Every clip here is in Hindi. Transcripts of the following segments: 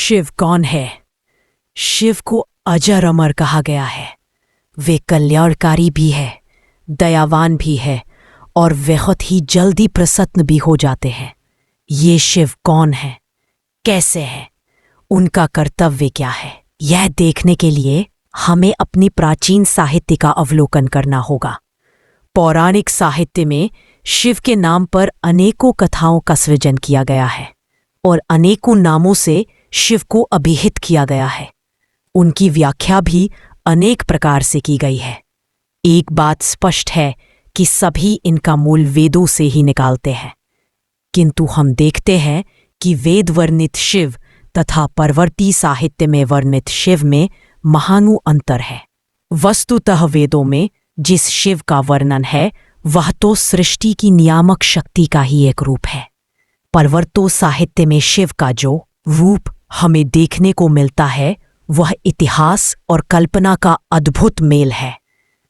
शिव कौन है? शिव को अजर अमर कहा गया है। वे कल्याणकारी भी है, दयावान भी है और बहुत ही जल्दी प्रसन्न भी हो जाते हैं। ये शिव कौन है, कैसे है, उनका कर्तव्य क्या है, यह देखने के लिए हमें अपनी प्राचीन साहित्य का अवलोकन करना होगा। पौराणिक साहित्य में शिव के नाम पर अनेकों कथाओं का सृजन किया गया है और अनेकों नामों से शिव को अभिहित किया गया है। उनकी व्याख्या भी अनेक प्रकार से की गई है। एक बात स्पष्ट है कि सभी इनका मूल वेदों से ही निकालते हैं, किंतु हम देखते हैं कि वेद वर्णित शिव तथा परवर्ती साहित्य में वर्णित शिव में महानु अंतर है। वस्तुतः वेदों में जिस शिव का वर्णन है वह तो सृष्टि की नियामक शक्ति का ही एक रूप है। परवर्तो साहित्य में शिव का जो रूप हमें देखने को मिलता है वह इतिहास और कल्पना का अद्भुत मेल है।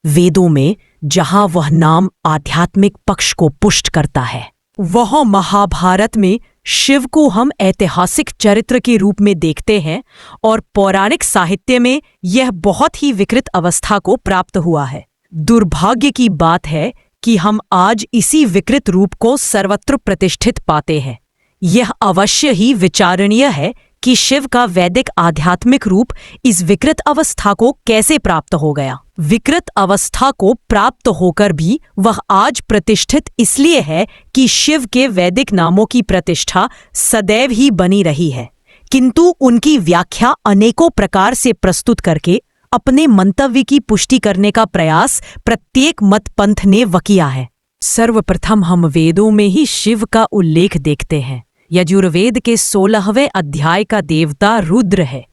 वेदों में जहां वह नाम आध्यात्मिक पक्ष को पुष्ट करता है, वह महाभारत में शिव को हम ऐतिहासिक चरित्र के रूप में देखते हैं और पौराणिक साहित्य में यह बहुत ही विकृत अवस्था को प्राप्त हुआ है। दुर्भाग्य की बात है कि हम आज इसी विकृत रूप को सर्वत्र प्रतिष्ठित पाते हैं। यह अवश्य ही विचारणीय है कि शिव का वैदिक आध्यात्मिक रूप इस विकृत अवस्था को कैसे प्राप्त हो गया। विकृत अवस्था को प्राप्त होकर भी वह आज प्रतिष्ठित इसलिए है कि शिव के वैदिक नामों की प्रतिष्ठा सदैव ही बनी रही है, किंतु उनकी व्याख्या अनेकों प्रकार से प्रस्तुत करके अपने मंतव्य की पुष्टि करने का प्रयास प्रत्येक मत पंथ ने किया है। सर्वप्रथम हम वेदों में ही शिव का उल्लेख देखते हैं। यजुर्वेद के 16वें अध्याय का देवता रुद्र है।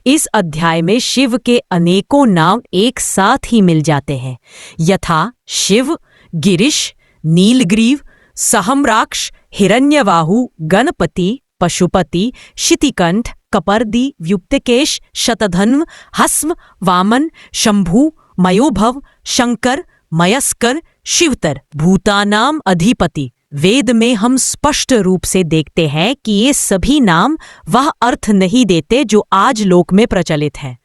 इस अध्याय में शिव के अनेकों नाम एक साथ ही मिल जाते हैं, यथा शिव, गिरिश, नीलग्रीव, सहम्राक्ष, हिरण्यवाहु, गणपति, पशुपति, शितिकंठ, कपर्दी, व्युक्तकेश, शतधन्व, हस्म, वामन, शंभु, मयोभव, शंकर, मयस्कर, शिवतर, भूतानाम अधिपति। वेद में हम स्पष्ट रूप से देखते हैं कि ये सभी नाम वह अर्थ नहीं देते जो आज लोक में प्रचलित हैं।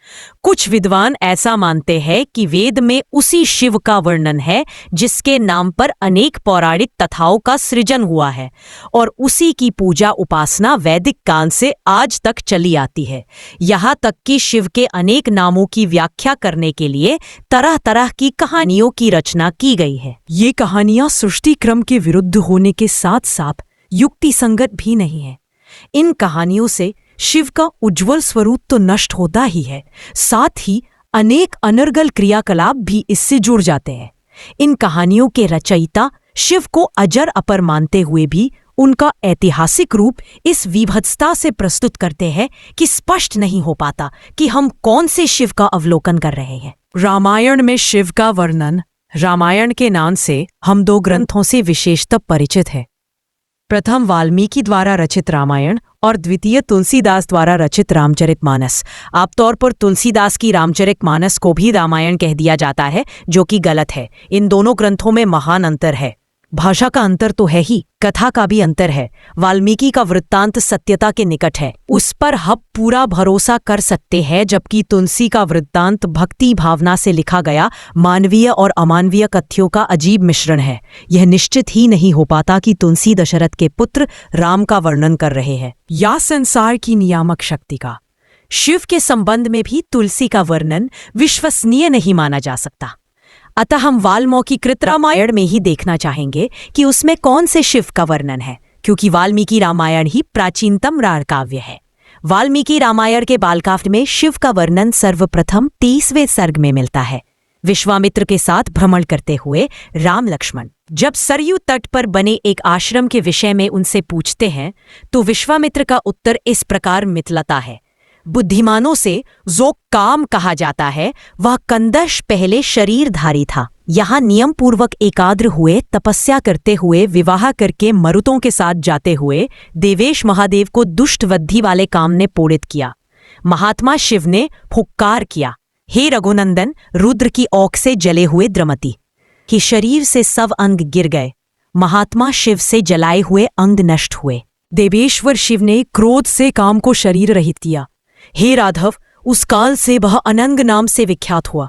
कुछ विद्वान ऐसा मानते हैं कि वेद में उसी शिव का वर्णन है जिसके नाम पर अनेक पौराणिक कथाओं का सृजन हुआ है और उसी की पूजा उपासना वैदिक काल से आज तक चली आती है। यहाँ तक कि शिव के अनेक नामों की व्याख्या करने के लिए तरह तरह की कहानियों की रचना की गई है। ये कहानियां सृष्टि क्रम के विरुद्ध होने के साथ साथ युक्ति संगत भी नहीं है। इन कहानियों से शिव का उज्जवल स्वरूप तो नष्ट होता ही है, साथ ही अनेक अनर्गल क्रियाकलाप भी इससे जुड़ जाते हैं। इन कहानियों के रचयिता शिव को अजर अपर मानते हुए भी उनका ऐतिहासिक रूप इस विभत्सता से प्रस्तुत करते हैं कि स्पष्ट नहीं हो पाता कि हम कौन से शिव का अवलोकन कर रहे हैं। रामायण में शिव का वर्णन। रामायण के नाम से हम 2 ग्रंथों से विशेषतः परिचित हैं। प्रथम वाल्मीकि द्वारा रचित रामायण और द्वितीय तुलसीदास द्वारा रचित रामचरितमानस। आमतौर पर तुलसीदास की रामचरितमानस को भी रामायण कह दिया जाता है, जो कि गलत है। इन दोनों ग्रंथों में महान अंतर है। भाषा का अंतर तो है ही, कथा का भी अंतर है। वाल्मीकि का वृत्तांत सत्यता के निकट है, उस पर हम पूरा भरोसा कर सकते हैं, जबकि तुलसी का वृत्तांत भक्ति भावना से लिखा गया मानवीय और अमानवीय कथ्यों का अजीब मिश्रण है। यह निश्चित ही नहीं हो पाता कि तुलसी दशरथ के पुत्र राम का वर्णन कर रहे हैं या संसार की नियामक शक्ति का। शिव के संबंध में भी तुलसी का वर्णन विश्वसनीय नहीं माना जा सकता। अतः हम वाल्मीकिकृत रामायण में ही देखना चाहेंगे कि उसमें कौन से शिव का वर्णन है, क्योंकि वाल्मीकि रामायण ही प्राचीनतम राण काव्य है। वाल्मीकि रामायण के बालकाव्य में शिव का वर्णन सर्वप्रथम 30वें सर्ग में मिलता है। विश्वामित्र के साथ भ्रमण करते हुए राम लक्ष्मण जब सरयू तट पर बने एक आश्रम के विषय में उनसे पूछते हैं तो विश्वामित्र का उत्तर इस प्रकार मितलता है। बुद्धिमानों से जो काम कहा जाता है वह कंदर्श पहले शरीरधारी था। यहाँ नियम पूर्वक एकाग्र हुए, तपस्या करते हुए, विवाह करके मरुतों के साथ जाते हुए देवेश महादेव को दुष्ट वृद्धि वाले काम ने पोड़ित किया। महात्मा शिव ने फुक्कार किया, हे रघुनंदन, रुद्र की औक से जले हुए द्रमति कि शरीर से सब अंग गिर गए। महात्मा शिव से जलाए हुए अंग नष्ट हुए। देवेश्वर शिव ने क्रोध से काम को शरीर रहित किया। हे राघव, उस काल से वह अनंग नाम से विख्यात हुआ।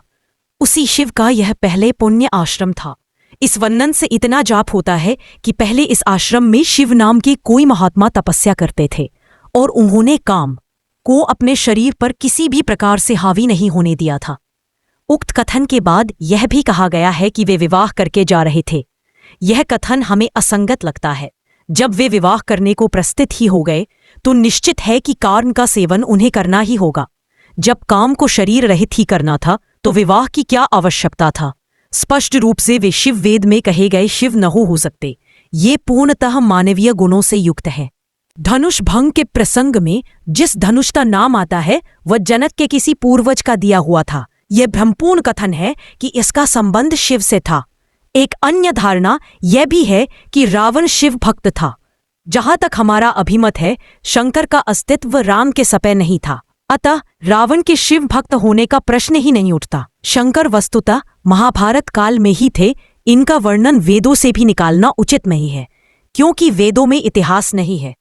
उसी शिव का यह पहले पुण्य आश्रम था। इस वर्णन से इतना जाप होता है कि पहले इस आश्रम में शिव नाम के कोई महात्मा तपस्या करते थे और उन्होंने काम को अपने शरीर पर किसी भी प्रकार से हावी नहीं होने दिया था। उक्त कथन के बाद यह भी कहा गया है कि वे विवाह करके जा रहे थे। यह कथन हमें असंगत लगता है। जब वे विवाह करने को प्रस्তুत ही हो गए तो निश्चित है कि कारण का सेवन उन्हें करना ही होगा। जब काम को शरीर रहित ही करना था तो विवाह की क्या आवश्यकता था? स्पष्ट रूप से वे शिव वेद में कहे गए शिव न हो सकते। ये पूर्णतः मानवीय गुणों से युक्त है। धनुष भंग के प्रसंग में जिस धनुष का नाम आता है वह जनक के किसी पूर्वज का दिया हुआ था। यह भ्रमपूर्ण कथन है कि इसका संबंध शिव से था। एक अन्य धारणा यह भी है कि रावण शिव भक्त था। जहां तक हमारा अभिमत है, शंकर का अस्तित्व राम के सपे नहीं था, अतः रावण के शिव भक्त होने का प्रश्न ही नहीं उठता। शंकर वस्तुतः महाभारत काल में ही थे। इनका वर्णन वेदों से भी निकालना उचित नहीं है, क्योंकि वेदों में इतिहास नहीं है।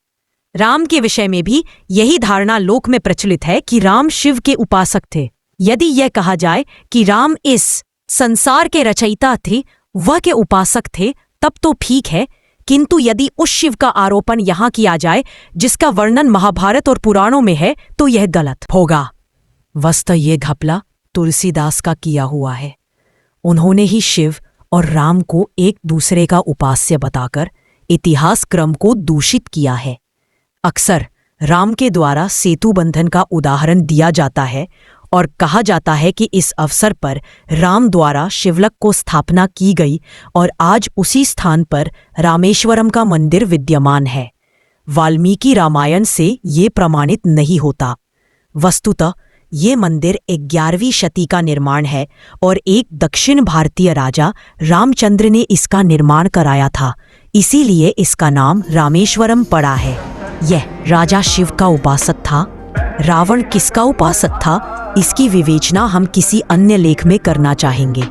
राम के विषय में भी यही धारणा लोक में प्रचलित है कि राम शिव के उपासक थे। यदि यह कहा जाए कि राम इस संसार के रचयिता थे, वह के उपासक थे, तब तो ठीक है, किंतु यदि उस शिव का आरोपण यहाँ किया जाए जिसका वर्णन महाभारत और पुराणों में है तो यह गलत होगा। वस्तु ये घपला तुलसीदास का किया हुआ है। उन्होंने ही शिव और राम को एक दूसरे का उपास्य बताकर इतिहास क्रम को दूषित किया है। अक्सर राम के द्वारा सेतु बंधन का उदाहरण दिया जाता है और कहा जाता है कि इस अवसर पर राम द्वारा शिवलिंग को स्थापना की गई और आज उसी स्थान पर रामेश्वरम का मंदिर विद्यमान है। वाल्मीकि रामायण से ये प्रमाणित नहीं होता। वस्तुतः ये मंदिर 11वीं शती का निर्माण है और एक दक्षिण भारतीय राजा रामचंद्र ने इसका निर्माण कराया था, इसीलिए इसका नाम रामेश्वरम पड़ा है। यह राजा शिव का उपासक था। रावण किसका उपासक था, इसकी विवेचना हम किसी अन्य लेख में करना चाहेंगे।